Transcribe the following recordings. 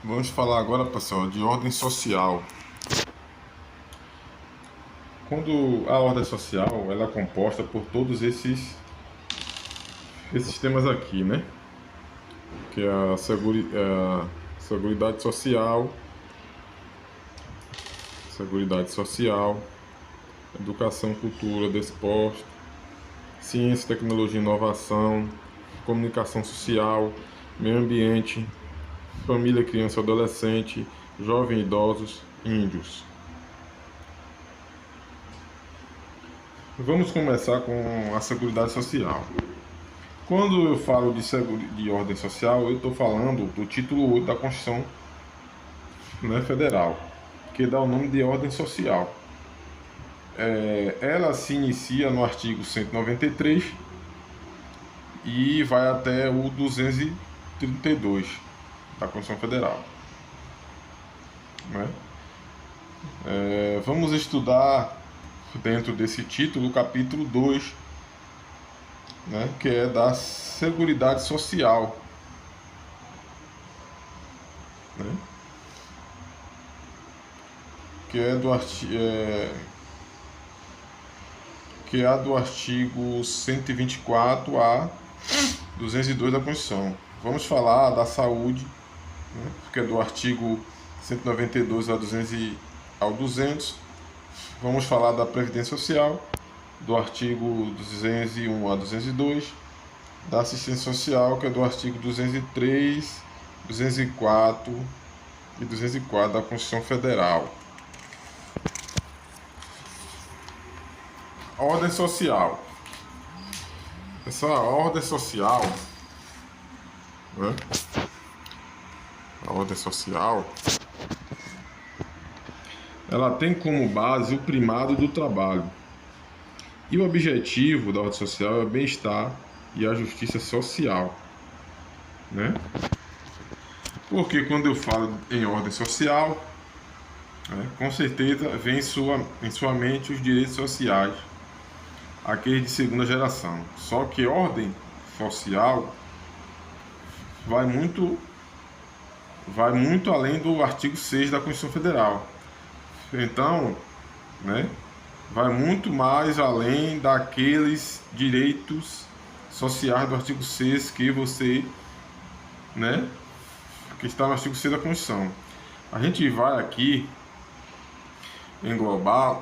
Vamos falar agora, pessoal, de ordem social. Quando a ordem social ela é composta por todos esses temas aqui, né? Que é a seguridade social, educação, cultura, desporto, ciência, tecnologia, inovação, comunicação social, meio ambiente, família, criança, adolescente, jovem, idosos, índios. Vamos começar com a seguridade social. Quando eu falo de ordem social, eu estou falando do título 8 da Constituição, né, Federal, que dá o nome de ordem social. Ela se inicia no artigo 193 e vai até o 232 da Constituição Federal. Né? Vamos estudar dentro desse título o capítulo 2, né, que é da Seguridade Social. Né? Que é do artigo 124 a 202 da Constituição. Vamos falar da saúde, né, que é do artigo 192 ao 200. Vamos falar da Previdência Social, do artigo 201 a 202, da Assistência Social, que é do artigo 203, 204 e 204 da Constituição Federal. Ordem social. Essa ordem social, né? A ordem social, ela tem como base o primado do trabalho. E o objetivo da ordem social é o bem-estar e a justiça social, né? Porque quando eu falo em ordem social, né, com certeza vem em sua mente os direitos sociais, aqueles de segunda geração. Só que ordem social vai muito além do artigo 6 da Constituição Federal. Então, né, vai muito mais além daqueles direitos sociais do artigo 6 que você, né, que está no artigo 6 da Constituição. A gente vai aqui englobar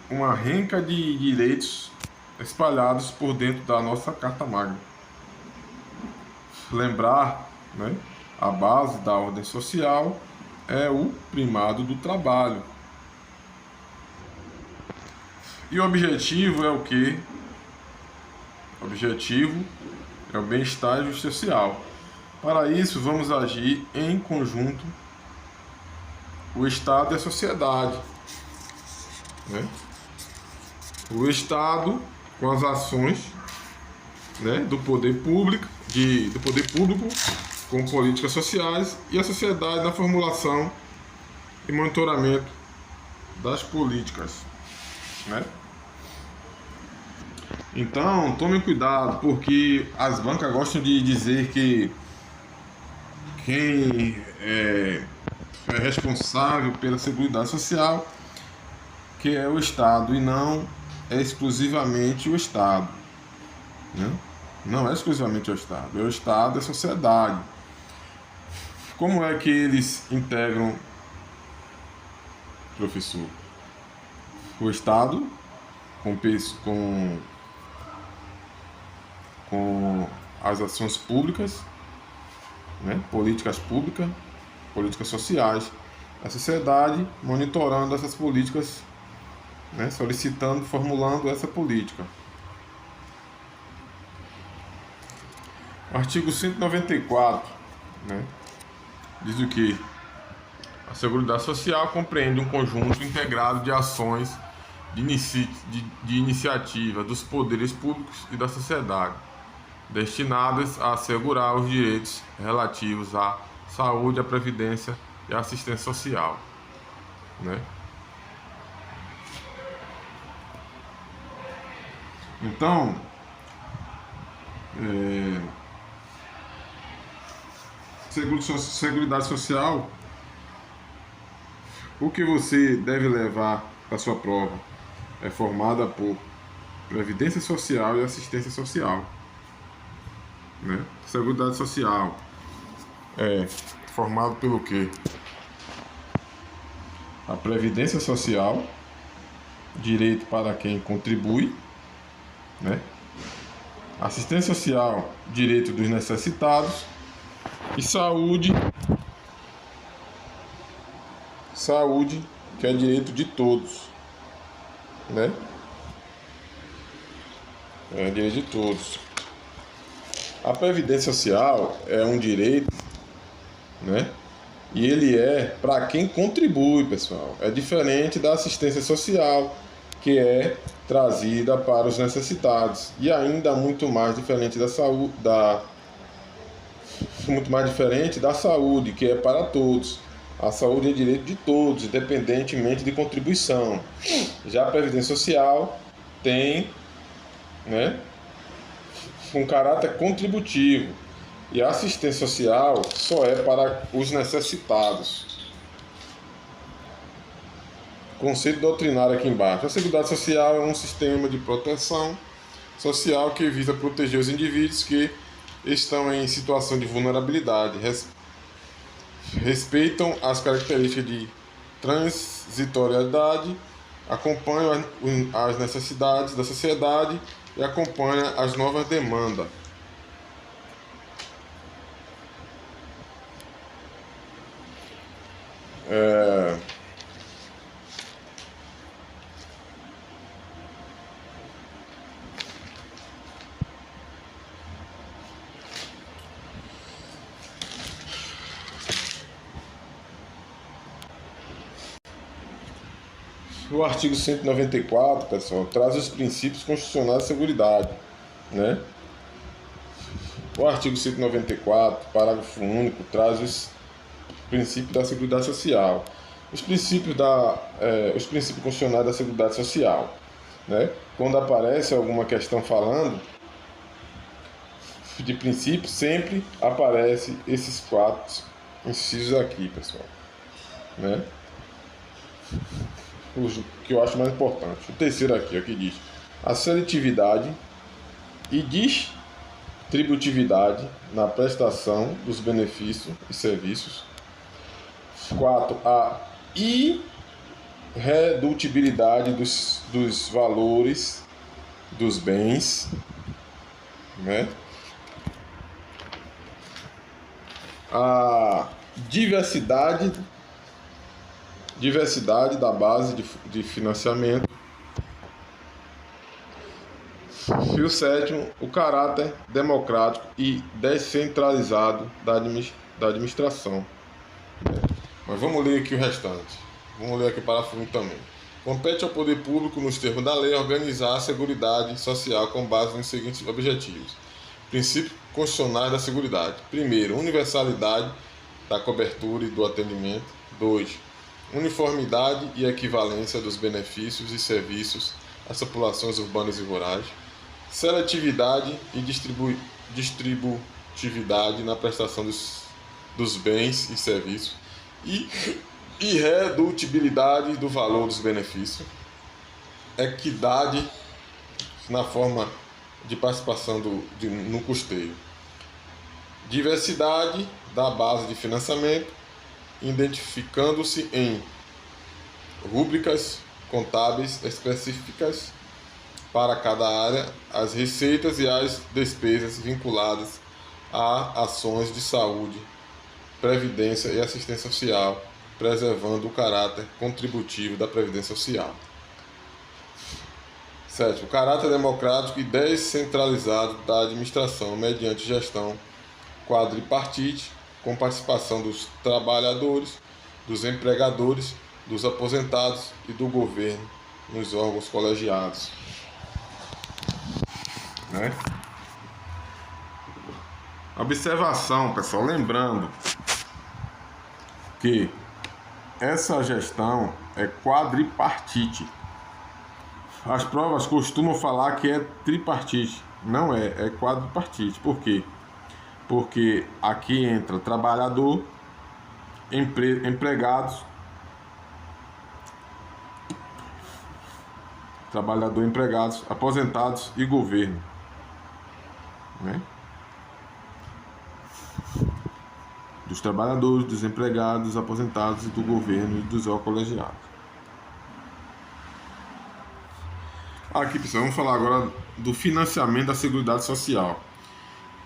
uma renca de direitos espalhados por dentro da nossa Carta Magna. Lembrar, né, a base da ordem social é o primado do trabalho. E o objetivo é o quê? O objetivo é o bem-estar e justiça social. Para isso, vamos agir em conjunto o Estado e a sociedade. Né? O Estado com as ações, né, do poder público com políticas sociais, e a sociedade na formulação e monitoramento das políticas. Né? Então, tome cuidado, porque as bancas gostam de dizer que quem é responsável pela seguridade social que é o Estado, e não é exclusivamente o Estado. Né? Não é exclusivamente o Estado, é o Estado e a sociedade. Como é que eles integram, professor? O Estado com as ações públicas, né? Políticas públicas, políticas sociais, a sociedade monitorando essas políticas, né? Solicitando, formulando essa política. O artigo 194, né, diz o que? A Seguridade Social compreende um conjunto integrado de ações de iniciativa dos poderes públicos e da sociedade, destinadas a assegurar os direitos relativos à saúde, à previdência e à assistência social. Né? Então, Seguridade Social, o que você deve levar para sua prova é formada por Previdência Social e Assistência Social, né? Seguridade Social é formado pelo quê? A Previdência Social, direito para quem contribui, né? Assistência Social, direito dos necessitados. E saúde, que é direito de todos, né? É direito de todos. A Previdência Social é um direito, né? E ele é para quem contribui, pessoal. É diferente da assistência social, que é trazida para os necessitados. E ainda muito mais diferente da saúde, saúde, que é para todos. A saúde é direito de todos, independentemente de contribuição. Já a Previdência Social tem, né, um caráter contributivo. E a assistência social só é para os necessitados. Conceito doutrinário aqui embaixo. A Seguridade Social é um sistema de proteção social que visa proteger os indivíduos que estão em situação de vulnerabilidade, respeitam as características de transitoriedade, acompanham as necessidades da sociedade e acompanham as novas demandas. O artigo 194, pessoal, traz os princípios constitucionais de seguridade, né? O artigo 194, parágrafo único, traz os princípios da Seguridade Social. Os princípios constitucionais da Seguridade Social, né? Quando aparece alguma questão falando de princípios, sempre aparece esses 4 incisos aqui, pessoal, né? O que eu acho mais importante. O terceiro aqui, que diz: a seletividade e distributividade na prestação dos benefícios e serviços. 4. A irredutibilidade dos valores dos bens, né? A diversidade da base de financiamento. E o 7º, o caráter democrático e descentralizado da administração. Mas vamos ler aqui o restante. Vamos ler aqui o parágrafo 1 também. Compete ao poder público, nos termos da lei, organizar a seguridade social com base nos seguintes objetivos. Princípios constitucionais da seguridade. Primeiro, universalidade da cobertura e do atendimento. 2. Uniformidade e equivalência dos benefícios e serviços às populações urbanas e rurais. Seletividade e distributividade na prestação dos bens e serviços. E irredutibilidade do valor dos benefícios. Equidade na forma de participação no custeio. Diversidade da base de financiamento, identificando-se em rúbricas contábeis específicas para cada área as receitas e as despesas vinculadas a ações de saúde, previdência e assistência social, preservando o caráter contributivo da previdência social. 7. O caráter democrático e descentralizado da administração mediante gestão quadripartite, com participação dos trabalhadores, dos empregadores, dos aposentados e do governo nos órgãos colegiados, né? Observação, pessoal, lembrando que essa gestão é quadripartite. As provas costumam falar que é tripartite. Não é, é quadripartite. Por quê? porque aqui entra trabalhador, empregados, aposentados e governo, né? Dos trabalhadores, dos empregados, dos aposentados e do governo e dos colegiados. Aqui, pessoal, vamos falar agora do financiamento da Seguridade Social.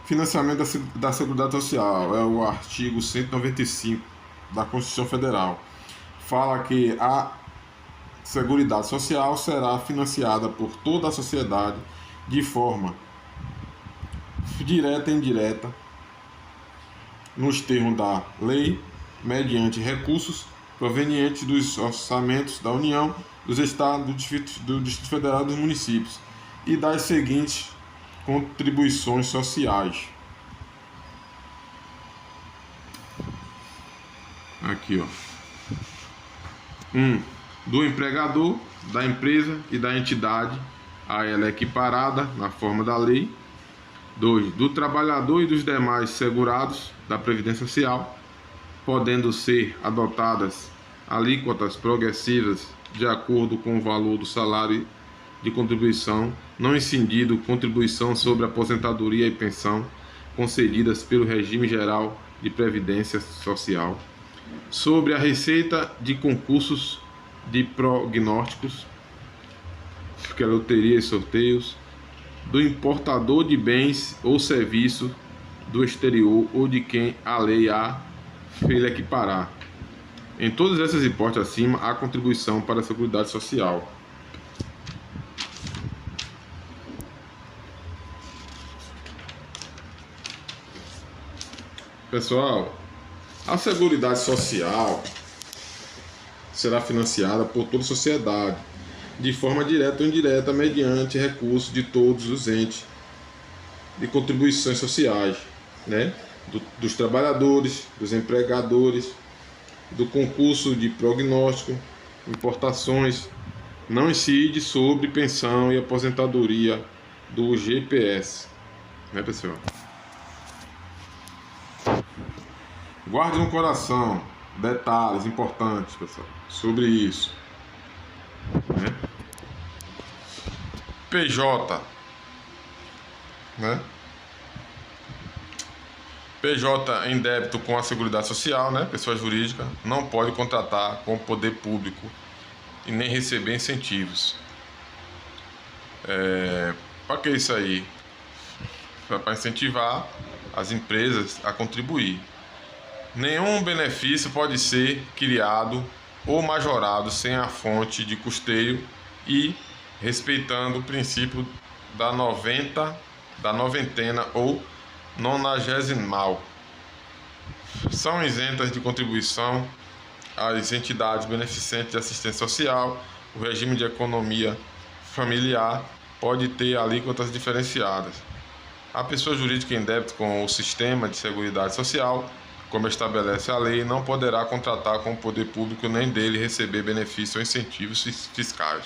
Financiamento da Seguridade Social é o artigo 195 da Constituição Federal. Fala que a Seguridade Social será financiada por toda a sociedade de forma direta e indireta, nos termos da lei, mediante recursos provenientes dos orçamentos da União, dos Estados, do Distrito Federal e dos municípios, e das seguintes contribuições sociais. Aqui, ó. 1. Do empregador, da empresa e da entidade a ela equiparada na forma da lei. 2. Do trabalhador e dos demais segurados da Previdência Social, podendo ser adotadas alíquotas progressivas de acordo com o valor do salário de contribuição, não incidindo contribuição sobre aposentadoria e pensão concedidas pelo regime geral de Previdência Social, sobre a receita de concursos de prognósticos, que é loteria e sorteios, do importador de bens ou serviços do exterior ou de quem a lei a fez equiparar. Em todas essas hipóteses acima, há contribuição para a Seguridade Social. Pessoal, a Seguridade Social será financiada por toda a sociedade, de forma direta ou indireta, mediante recursos de todos os entes de contribuições sociais, né? Dos trabalhadores, dos empregadores, do concurso de prognóstico, importações, não incide sobre pensão e aposentadoria do GPS, né, pessoal? Guarde no coração detalhes importantes, pessoal, sobre isso, né? PJ, né? PJ em débito com a Seguridade Social, né? Pessoa jurídica, não pode contratar com o poder público e nem receber incentivos. Para que isso aí? Para incentivar as empresas a contribuir. Nenhum benefício pode ser criado ou majorado sem a fonte de custeio e respeitando o princípio da noventena ou nonagesimal. São isentas de contribuição as entidades beneficentes de assistência social. O regime de economia familiar pode ter alíquotas diferenciadas. A pessoa jurídica em débito com o sistema de seguridade social, como estabelece a lei, não poderá contratar com o poder público nem dele receber benefícios ou incentivos fiscais.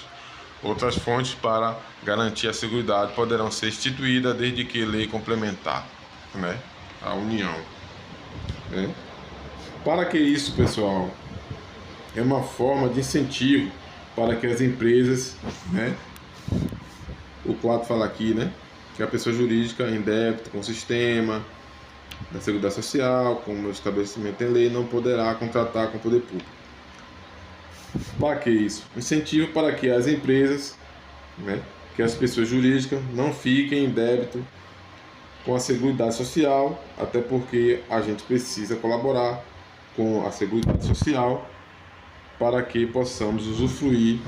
Outras fontes para garantir a seguridade poderão ser instituídas desde que lei complementar, né, a União. Né? Para que isso, pessoal? É uma forma de incentivo para que as empresas, né, o 4 fala aqui, né, que a pessoa jurídica em débito com o sistema da Seguridade Social, como o estabelecimento em lei, não poderá contratar com o poder público. Para que isso? Incentivo para que as empresas, né, que as pessoas jurídicas não fiquem em débito com a Seguridade Social, até porque a gente precisa colaborar com a Seguridade Social para que possamos usufruir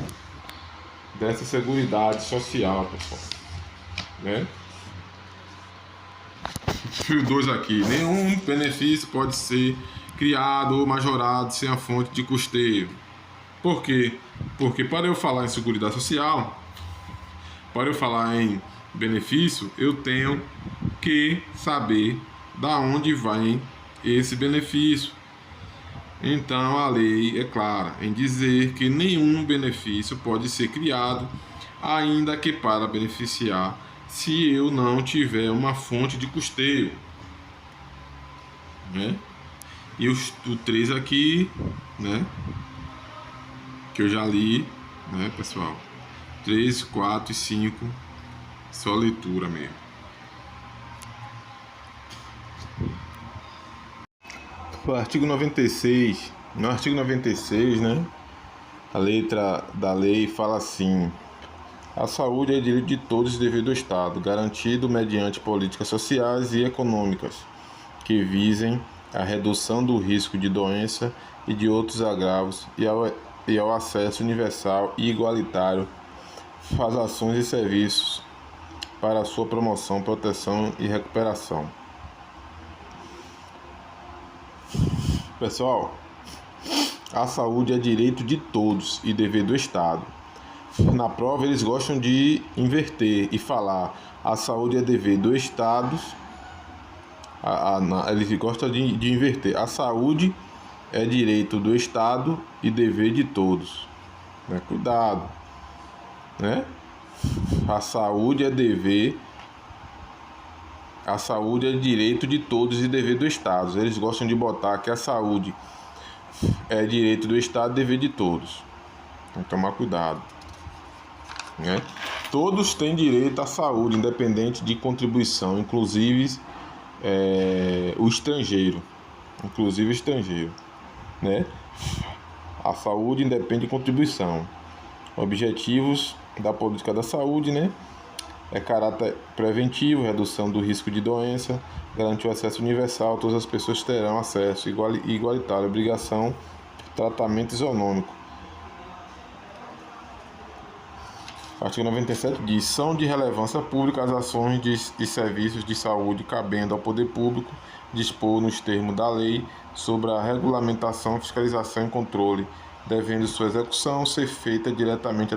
dessa Seguridade Social, pessoal, né? Fio 2 aqui, nenhum benefício pode ser criado ou majorado sem a fonte de custeio. Por quê? Porque para eu falar em Seguridade Social, para eu falar em benefício, eu tenho que saber da onde vai esse benefício. Então a lei é clara em dizer que nenhum benefício pode ser criado, ainda que para beneficiar, se eu não tiver uma fonte de custeio. né? E o 3 aqui, né? Que eu já li, né, pessoal? 3, 4 e 5, só leitura mesmo. O artigo 96, no artigo 96, né? A letra da lei fala assim: a saúde é direito de todos e dever do Estado, garantido mediante políticas sociais e econômicas que visem a redução do risco de doença e de outros agravos e ao acesso universal e igualitário às ações e serviços para a sua promoção, proteção e recuperação. Pessoal, a saúde é direito de todos e dever do Estado. Na prova eles gostam de inverter e falar a saúde é dever do Estado. Eles gostam de inverter. A saúde é direito do Estado e dever de todos. Né? Cuidado, né? A saúde é dever. A saúde é direito de todos e dever do Estado. Eles gostam de botar que a saúde é direito do Estado e dever de todos. Tem que tomar cuidado, né? Todos têm direito à saúde, independente de contribuição, inclusive o estrangeiro. Né? A saúde independe de contribuição. Objetivos da política da saúde, né? É caráter preventivo, redução do risco de doença, garantir o acesso universal, todas as pessoas terão acesso igualitário, obrigação, tratamento isonômico. Artigo 97 diz: são de relevância pública as ações e serviços de saúde, cabendo ao poder público dispor nos termos da lei sobre a regulamentação, fiscalização e controle, devendo sua execução ser feita diretamente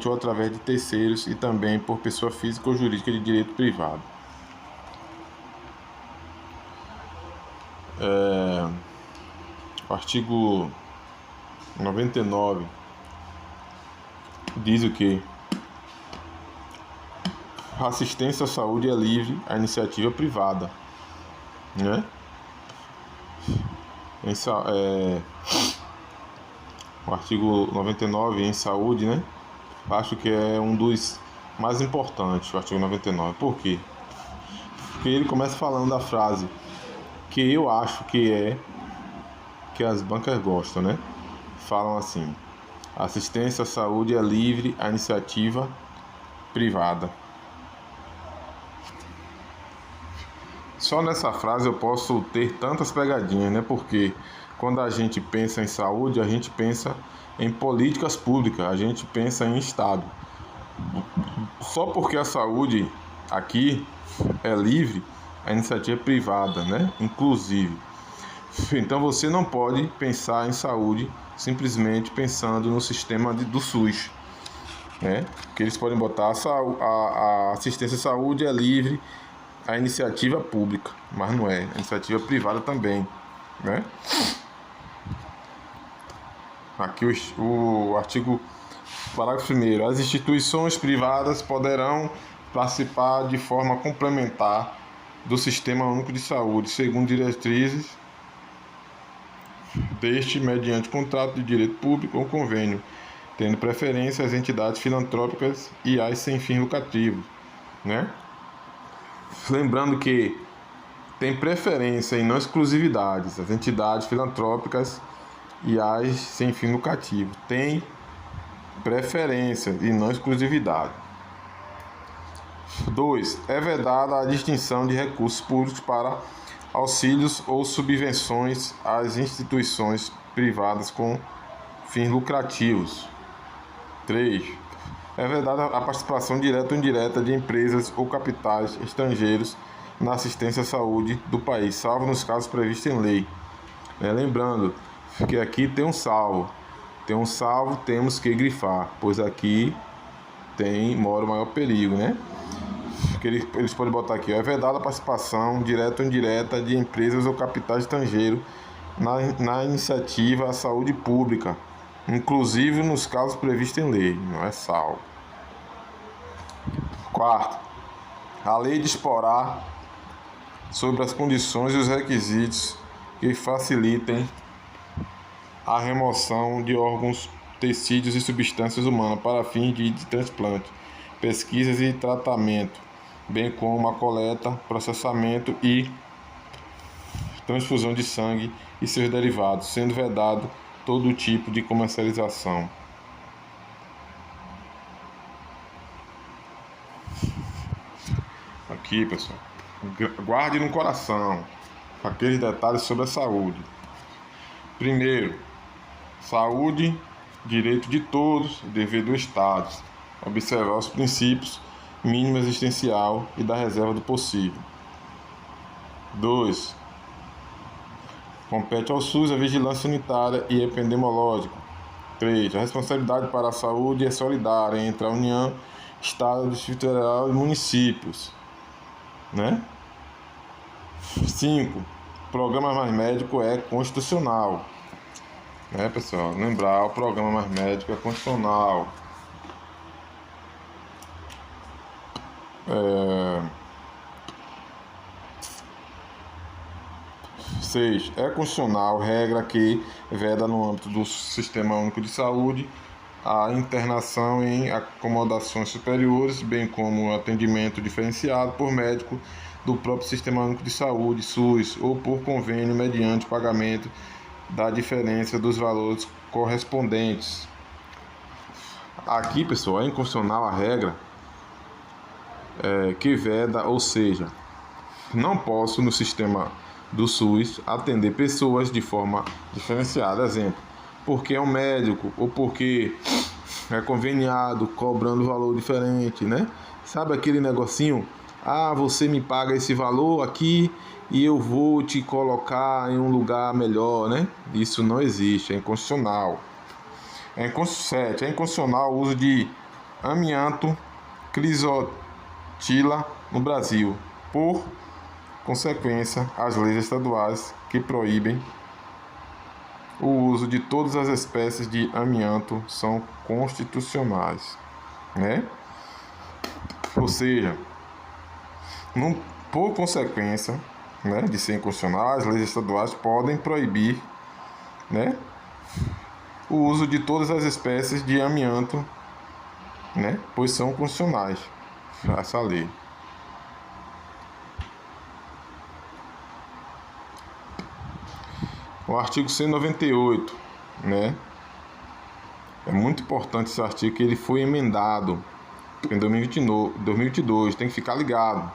ou através de terceiros e também por pessoa física ou jurídica de direito privado. O artigo 99 diz o que? A assistência à saúde é livre à iniciativa privada, né? O artigo 99 em saúde, né? Acho que é um dos mais importantes, o artigo 99. Por quê? Porque ele começa falando da frase que eu acho que as bancas gostam, né? Falam assim: assistência à saúde é livre à iniciativa privada. Só nessa frase eu posso ter tantas pegadinhas, né? Porque quando a gente pensa em saúde, a gente pensa em políticas públicas, a gente pensa em Estado. Só porque a saúde aqui é livre, a iniciativa é privada, né? Inclusive. Então você não pode pensar em saúde simplesmente pensando no sistema do SUS, né? Que eles podem botar a assistência à saúde é livre à iniciativa pública, mas não é, a iniciativa privada também, né? Aqui o artigo, parágrafo 1º, as instituições privadas poderão participar de forma complementar do Sistema Único de Saúde, segundo diretrizes deste, mediante contrato de direito público ou convênio, tendo preferência às entidades filantrópicas e às sem fins lucrativos, né? Lembrando que tem preferência e não exclusividades, as entidades filantrópicas e as sem fim lucrativo. Tem preferência e não exclusividade. 2. É vedada a distinção de recursos públicos para auxílios ou subvenções às instituições privadas com fins lucrativos. 3. É vedada a participação direta ou indireta de empresas ou capitais estrangeiros na assistência à saúde do país, salvo nos casos previstos em lei. Lembrando que aqui tem um salvo. Temos que grifar, pois aqui mora o maior perigo, né? Que eles podem botar aqui: é vedada a participação direta ou indireta de empresas ou capitais estrangeiros na iniciativa à saúde pública, inclusive nos casos previstos em lei, não é salvo. 4. A lei disporá sobre as condições e os requisitos que facilitem a remoção de órgãos, tecidos e substâncias humanas para fins de transplante, pesquisas e tratamento, bem como a coleta, processamento e transfusão de sangue e seus derivados, sendo vedado todo tipo de comercialização. Aqui, pessoal, guarde no coração aqueles detalhes sobre a saúde. Primeiro, saúde, direito de todos, dever do Estado. Observar os princípios mínimo existencial e da reserva do possível. 2. Compete ao SUS a vigilância sanitária e epidemiológica. 3. A responsabilidade para a saúde é solidária entre a União, Estado, Distrito Federal e municípios. 5. Programa Mais Médico é constitucional. Pessoal? Lembrar, o Programa Mais Médico é constitucional. 6. É constitucional regra que veda no âmbito do Sistema Único de Saúde a internação em acomodações superiores, bem como atendimento diferenciado por médico do próprio Sistema Único de Saúde, SUS, ou por convênio mediante pagamento da diferença dos valores correspondentes. Aqui, pessoal, é inconstitucional a regra que veda, ou seja, não posso no sistema do SUS atender pessoas de forma diferenciada. Exemplo, porque é um médico ou porque é conveniado, cobrando valor diferente, Sabe aquele negocinho? Você me paga esse valor aqui e eu vou te colocar em um lugar melhor, Isso não existe, é inconstitucional. 7. É inconstitucional o uso de amianto crisotila no Brasil. Por consequência, as leis estaduais que proíbem o uso de todas as espécies de amianto são constitucionais, Ou seja, por consequência, de ser inconstitucional, as leis estaduais podem proibir, o uso de todas as espécies de amianto, pois são constitucionais essa lei. O artigo 198, É muito importante esse artigo, que ele foi emendado em 2022, tem que ficar ligado,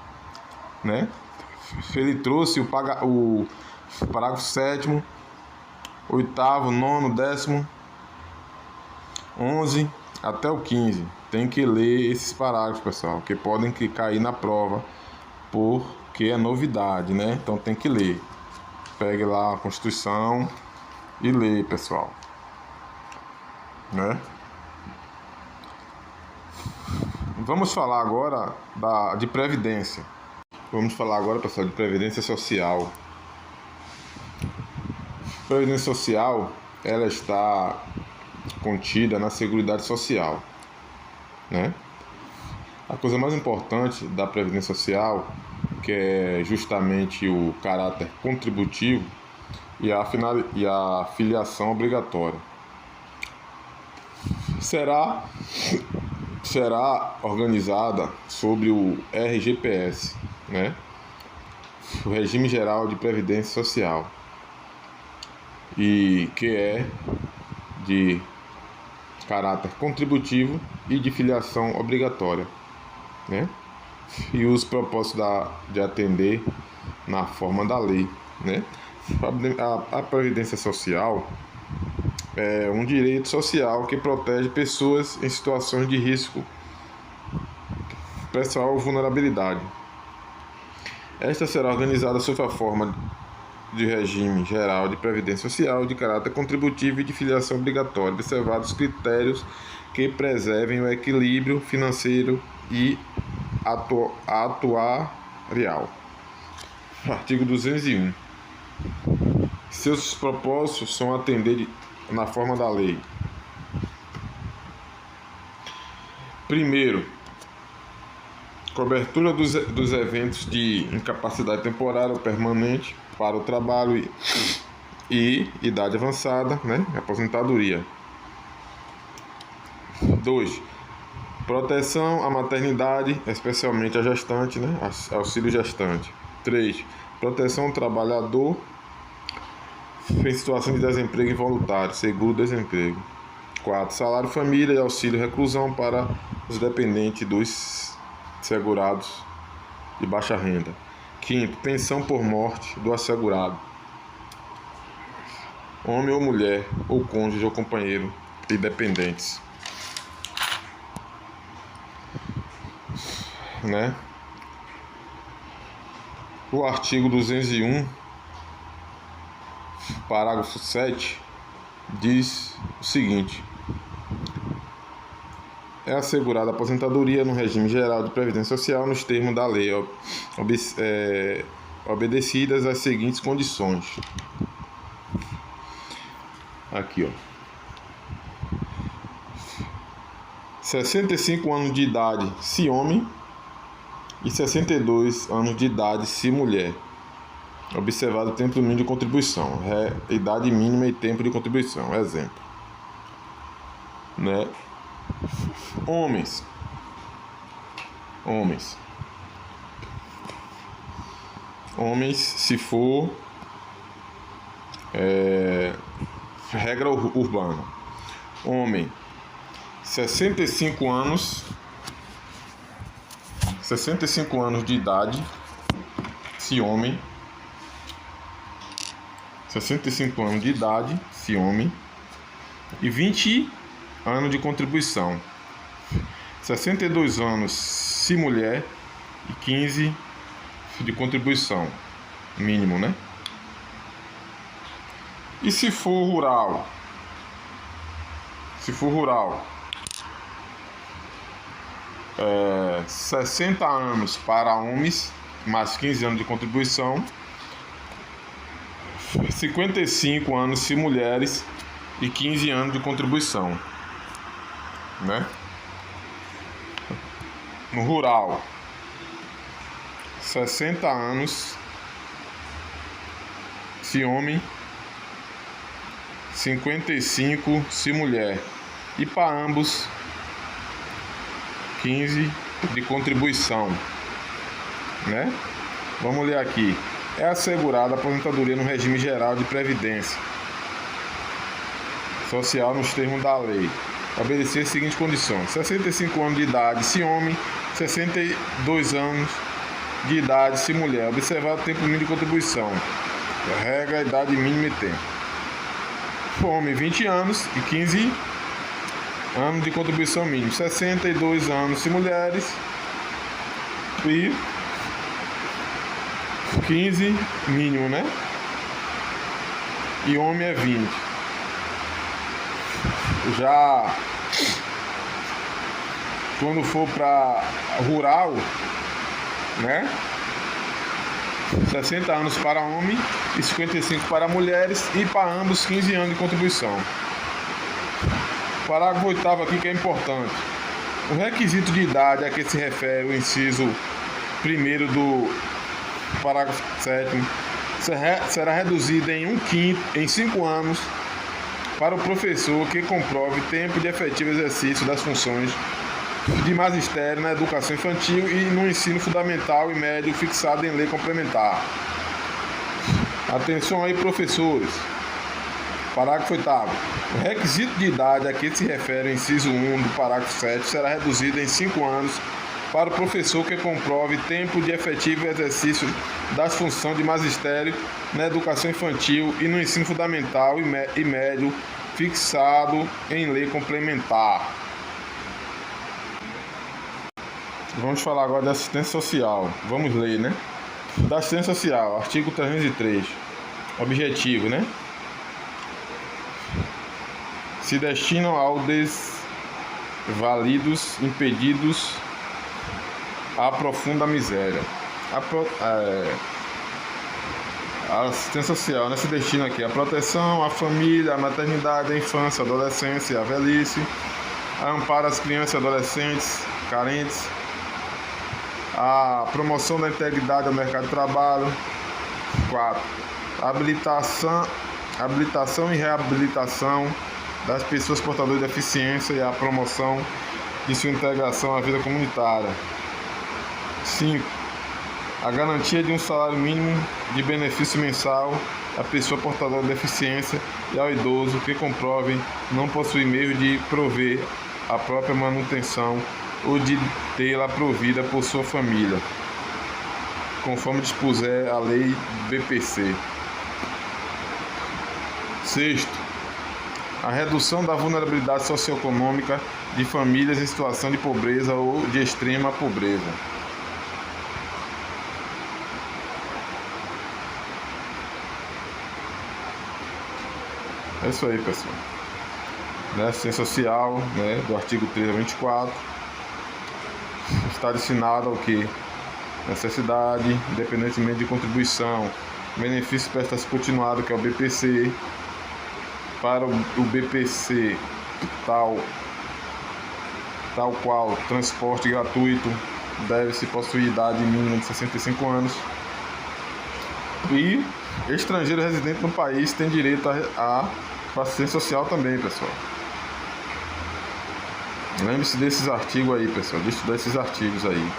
Ele trouxe o parágrafo 7º, 8º, 9º, 10º, 11 até o 15. Tem que ler esses parágrafos, pessoal, que podem cair na prova, porque é novidade, Então tem que ler. Pegue lá a Constituição e lê, pessoal, Vamos falar agora de Previdência. Vamos falar agora, pessoal, de Previdência Social. Previdência Social, ela está contida na Seguridade Social, A coisa mais importante da Previdência Social, que é justamente o caráter contributivo e a filiação obrigatória, será organizada sobre o RGPS, o Regime Geral de Previdência Social, e que é de caráter contributivo e de filiação obrigatória, E os propósitos de atender na forma da lei, A Previdência Social é um direito social que protege pessoas em situações de risco pessoal ou vulnerabilidade. Esta será organizada sob a forma de regime geral de previdência social de caráter contributivo e de filiação obrigatória, observados critérios que preservem o equilíbrio financeiro e atuarial. Artigo 201. Seus propósitos são atender na forma da lei. Primeiro, Cobertura dos eventos de incapacidade temporária ou permanente para o trabalho e idade avançada, né? Aposentadoria. 2. Proteção à maternidade, especialmente à gestante, né? Auxílio gestante. 3. Proteção ao trabalhador em situação de desemprego involuntário, seguro-desemprego. 4. Salário família e auxílio reclusão para os dependentes dos segurados de baixa renda. 5. Pensão por morte do assegurado, homem ou mulher, ou cônjuge ou companheiro e dependentes, né? O artigo 201, parágrafo 7, diz o seguinte: é assegurada a aposentadoria no regime geral de previdência social nos termos da lei, obedecidas as seguintes condições. Aqui, ó. 65 anos de idade se homem e 62 anos de idade se mulher. Observado o tempo mínimo de contribuição, idade mínima e tempo de contribuição. Exemplo, né? Homens, se for regra urbana, homem 65 anos de idade se homem, 65 anos de idade se homem e 20 anos de contribuição. 62 anos se mulher e 15 de contribuição mínimo, né? E se for rural, 60 anos para homens, mais 15 anos de contribuição, 55 anos se mulheres e 15 anos de contribuição, né? No rural, 60 anos se homem, 55 se mulher, e para ambos 15 de contribuição, né? Vamos ler aqui. É assegurada a aposentadoria no regime geral de previdência social nos termos da lei. Obedecer as seguintes condições: 65 anos de idade se homem, 62 anos de idade se mulher. Observado o tempo mínimo de contribuição. Regra, idade mínima e tempo. Homem 20 anos e 15 anos de contribuição mínima. 62 anos se mulheres e 15 mínimo, né? E homem é 20. Já quando for para rural, né? 60 anos para homem e 55 para mulheres, e para ambos 15 anos de contribuição. Parágrafo 8º aqui, que é importante. O requisito de idade a que se refere o inciso 1º do parágrafo 7º será reduzido em 5 anos para o professor que comprove tempo de efetivo exercício das funções de magistério na educação infantil e no ensino fundamental e médio fixado em lei complementar. Atenção aí, professores. Parágrafo 8º. O requisito de idade a que se refere o inciso 1 do parágrafo 7 será reduzido em 5 anos para o professor que comprove tempo de efetivo exercício das funções de magistério na educação infantil e no ensino fundamental e médio fixado em lei complementar. Vamos falar agora da assistência social. Vamos ler, né? Da assistência social, artigo 303. Objetivo, né? Se destinam ao desvalidos, impedidos, à profunda miséria. A assistência social, né, se destina aqui à proteção à família, à maternidade, à infância, à adolescência, à velhice, a amparo às crianças e adolescentes carentes, A promoção da integridade ao mercado de trabalho. 4. Habilitação e reabilitação das pessoas portadoras de deficiência e a promoção de sua integração à vida comunitária. 5. A garantia de um salário mínimo de benefício mensal à pessoa portadora de deficiência e ao idoso que comprovem não possuir meio de prover a própria manutenção ou de tê-la provida por sua família, conforme dispuser a lei BPC. 6. A redução da vulnerabilidade socioeconômica de famílias em situação de pobreza ou de extrema pobreza. É isso aí, pessoal. Assistência social, do artigo 3 a 24, está destinado ao que? Necessidade, independentemente de contribuição, benefício de prestação continuada, que é o BPC. Para o BPC, tal qual transporte gratuito, deve-se possuir idade mínima de 65 anos. E estrangeiro residente no país tem direito a assistência social também, pessoal. Lembre-se desses artigos aí, pessoal, de estudar esses artigos aí.